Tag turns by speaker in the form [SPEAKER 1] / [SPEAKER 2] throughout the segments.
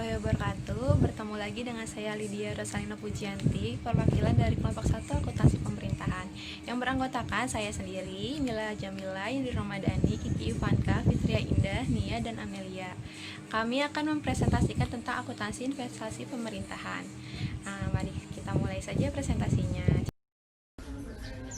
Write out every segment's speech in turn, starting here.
[SPEAKER 1] warahmatullahi wabarakatuh. Bertemu lagi dengan saya Lydia Rosalina Pujianti, perwakilan dari kelompok 1 akuntansi pemerintahan, yang beranggotakan saya sendiri, Mila Jamila, Indri Ramadhani, Kiki Ivanka, Fitria Indah, Nia, dan Amelia. Kami akan mempresentasikan tentang akuntansi investasi pemerintahan. Mari kita mulai saja presentasinya.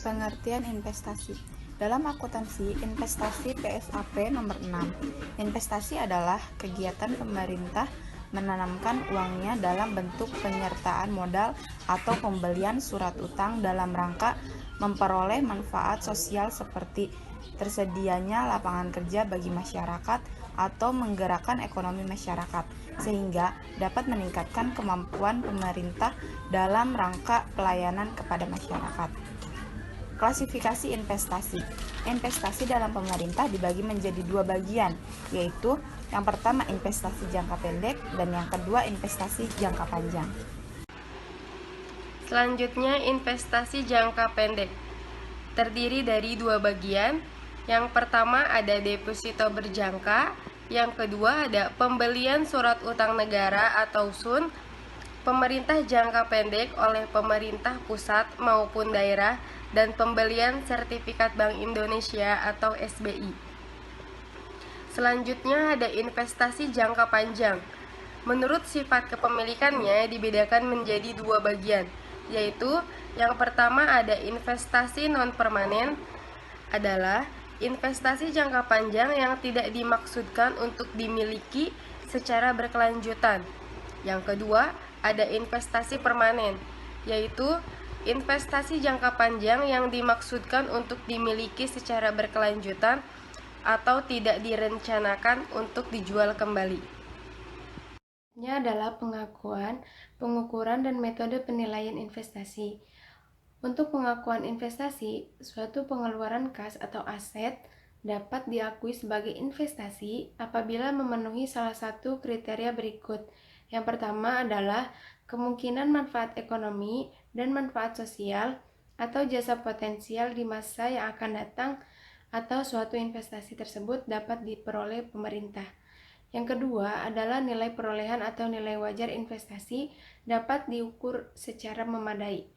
[SPEAKER 2] Pengertian investasi. Dalam akuntansi, investasi PSAP nomor 6. Investasi adalah kegiatan pemerintah menanamkan uangnya dalam bentuk penyertaan modal atau pembelian surat utang dalam rangka memperoleh manfaat sosial seperti tersedianya lapangan kerja bagi masyarakat atau menggerakkan ekonomi masyarakat, sehingga dapat meningkatkan kemampuan pemerintah dalam rangka pelayanan kepada masyarakat. Klasifikasi investasi. Investasi dalam pemerintah dibagi menjadi dua bagian, yaitu yang pertama investasi jangka pendek dan yang kedua investasi jangka panjang.
[SPEAKER 3] Selanjutnya, investasi jangka pendek terdiri dari dua bagian. Yang pertama ada deposito berjangka, yang kedua ada pembelian surat utang negara atau SUN pemerintah jangka pendek oleh pemerintah pusat maupun daerah, dan pembelian sertifikat Bank Indonesia atau SBI. Selanjutnya ada investasi jangka panjang. Menurut sifat kepemilikannya dibedakan menjadi dua bagian, yaitu yang pertama ada investasi non-permanen, adalah investasi jangka panjang yang tidak dimaksudkan untuk dimiliki secara berkelanjutan. Yang kedua, ada investasi permanen, yaitu investasi jangka panjang yang dimaksudkan untuk dimiliki secara berkelanjutan atau tidak direncanakan untuk dijual kembali. Ini adalah pengakuan, pengukuran, dan metode penilaian investasi. Untuk pengakuan investasi, suatu pengeluaran kas atau aset dapat diakui sebagai investasi apabila memenuhi salah satu kriteria berikut. Yang pertama adalah kemungkinan manfaat ekonomi dan manfaat sosial atau jasa potensial di masa yang akan datang atau suatu investasi tersebut dapat diperoleh pemerintah. Yang kedua adalah nilai perolehan atau nilai wajar investasi dapat diukur secara memadai.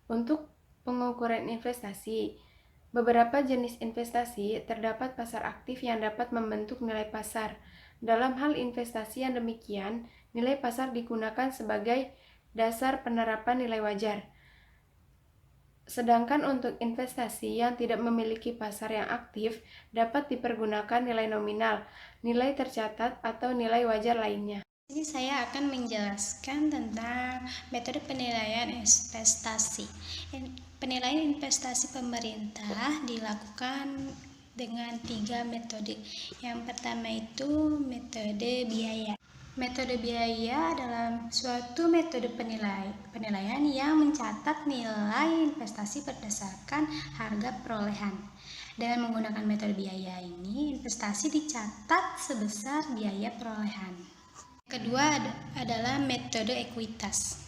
[SPEAKER 3] Untuk pengukuran investasi, beberapa jenis investasi terdapat pasar aktif yang dapat membentuk nilai pasar. Dalam hal investasi yang demikian, nilai pasar digunakan sebagai dasar penerapan nilai wajar. Sedangkan untuk investasi yang tidak memiliki pasar yang aktif, dapat dipergunakan nilai nominal, nilai tercatat, atau nilai wajar lainnya.
[SPEAKER 4] Ini saya akan menjelaskan tentang metode penilaian investasi. Penilaian investasi pemerintah dilakukan dengan 3 metode. Yang pertama itu metode biaya. Metode biaya adalah suatu metode penilaian yang mencatat nilai investasi berdasarkan harga perolehan. Dengan menggunakan metode biaya ini, investasi dicatat sebesar biaya perolehan. Kedua adalah metode ekuitas.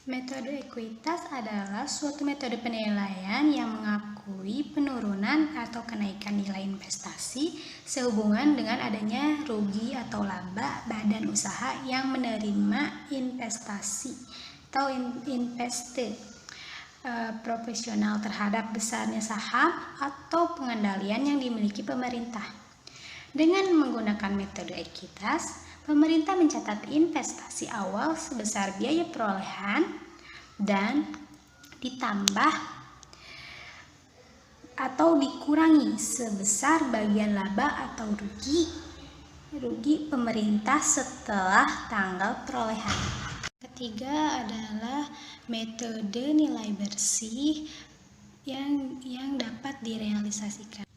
[SPEAKER 4] Metode ekuitas adalah suatu metode penilaian yang mengakui penurunan atau kenaikan nilai investasi sehubungan dengan adanya rugi atau laba badan usaha yang menerima investasi atau investe proporsional terhadap besarnya saham atau pengendalian yang dimiliki pemerintah. Dengan menggunakan metode ekuitas, pemerintah mencatat investasi awal sebesar biaya perolehan dan ditambah atau dikurangi sebesar bagian laba atau rugi pemerintah setelah tanggal perolehan. Ketiga adalah metode nilai bersih yang dapat direalisasikan.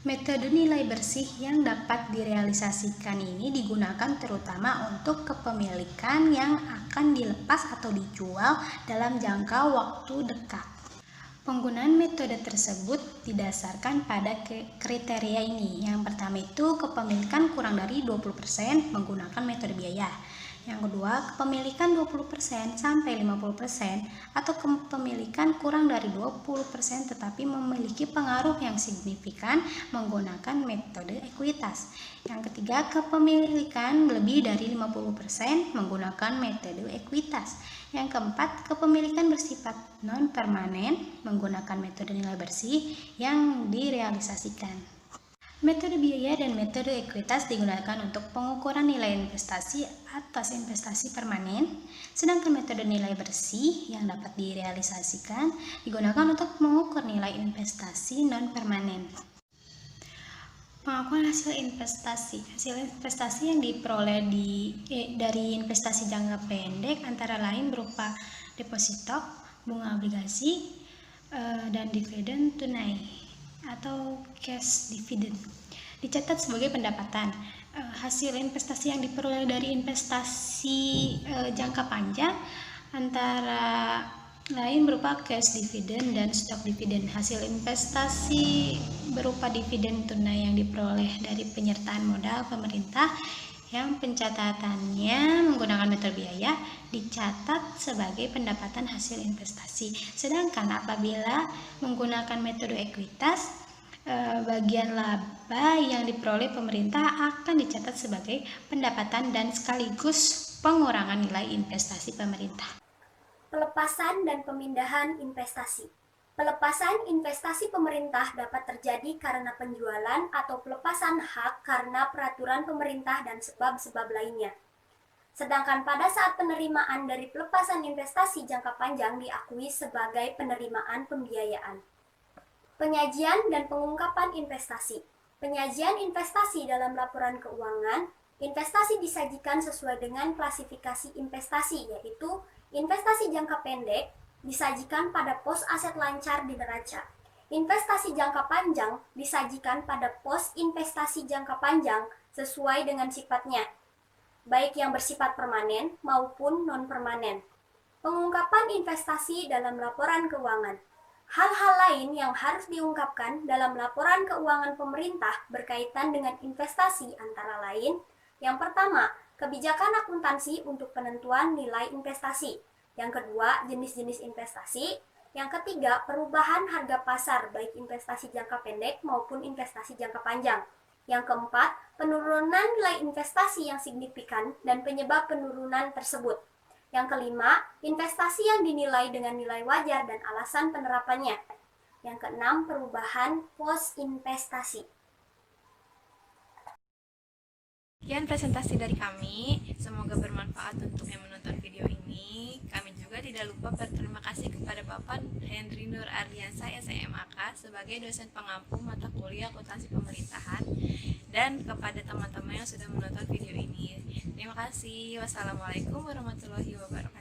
[SPEAKER 4] Metode nilai bersih yang dapat direalisasikan ini digunakan terutama untuk kepemilikan yang akan dilepas atau dijual dalam jangka waktu dekat. Penggunaan metode tersebut didasarkan pada kriteria ini. Yang pertama itu kepemilikan kurang dari 20% menggunakan metode biaya. Yang kedua, kepemilikan 20% sampai 50% atau kepemilikan kurang dari 20% tetapi memiliki pengaruh yang signifikan menggunakan metode ekuitas. Yang ketiga, kepemilikan lebih dari 50% menggunakan metode ekuitas. Yang keempat, kepemilikan bersifat non-permanen menggunakan metode nilai bersih yang direalisasikan. Metode biaya dan metode ekuitas digunakan untuk pengukuran nilai investasi atas investasi permanen, sedangkan metode nilai bersih yang dapat direalisasikan digunakan untuk mengukur nilai investasi non-permanen. Pengakuan hasil investasi. Hasil investasi yang diperoleh dari investasi jangka pendek antara lain berupa deposito, bunga obligasi, dan dividen tunai atau cash dividend. Dicatat sebagai pendapatan. Hasil investasi yang diperoleh dari investasi jangka panjang antara lain berupa cash dividend dan stock dividend. Hasil investasi berupa dividen tunai yang diperoleh dari penyertaan modal pemerintah yang pencatatannya menggunakan metode biaya dicatat sebagai pendapatan hasil investasi. Sedangkan apabila menggunakan metode ekuitas, bagian laba yang diperoleh pemerintah akan dicatat sebagai pendapatan dan sekaligus pengurangan nilai investasi pemerintah.
[SPEAKER 5] Pelepasan dan pemindahan investasi. Pelepasan investasi pemerintah dapat terjadi karena penjualan atau pelepasan hak karena peraturan pemerintah dan sebab-sebab lainnya. Sedangkan pada saat penerimaan dari pelepasan investasi jangka panjang diakui sebagai penerimaan pembiayaan. Penyajian dan pengungkapan investasi. Penyajian investasi dalam laporan keuangan, investasi disajikan sesuai dengan klasifikasi investasi, yaitu investasi jangka pendek disajikan pada pos aset lancar di neraca. Investasi jangka panjang disajikan pada pos investasi jangka panjang sesuai dengan sifatnya, baik yang bersifat permanen maupun non-permanen. Pengungkapan investasi dalam laporan keuangan. Hal-hal lain yang harus diungkapkan dalam laporan keuangan pemerintah berkaitan dengan investasi antara lain, yang pertama, kebijakan akuntansi untuk penentuan nilai investasi. Yang kedua, jenis-jenis investasi. Yang ketiga, perubahan harga pasar baik investasi jangka pendek maupun investasi jangka panjang. Yang keempat, penurunan nilai investasi yang signifikan dan penyebab penurunan tersebut. Yang kelima, investasi yang dinilai dengan nilai wajar dan alasan penerapannya. Yang keenam, perubahan pos investasi.
[SPEAKER 1] Sekian presentasi dari kami, semoga bermanfaat untuk yang menonton video ini. Kami juga tidak lupa berterima kasih kepada Bapak Henry Nur Ardiansa SMAK sebagai dosen pengampu mata kuliah akuntansi pemerintahan dan kepada teman-teman yang sudah menonton video ini. Terima kasih. Wassalamualaikum warahmatullahi wabarakatuh.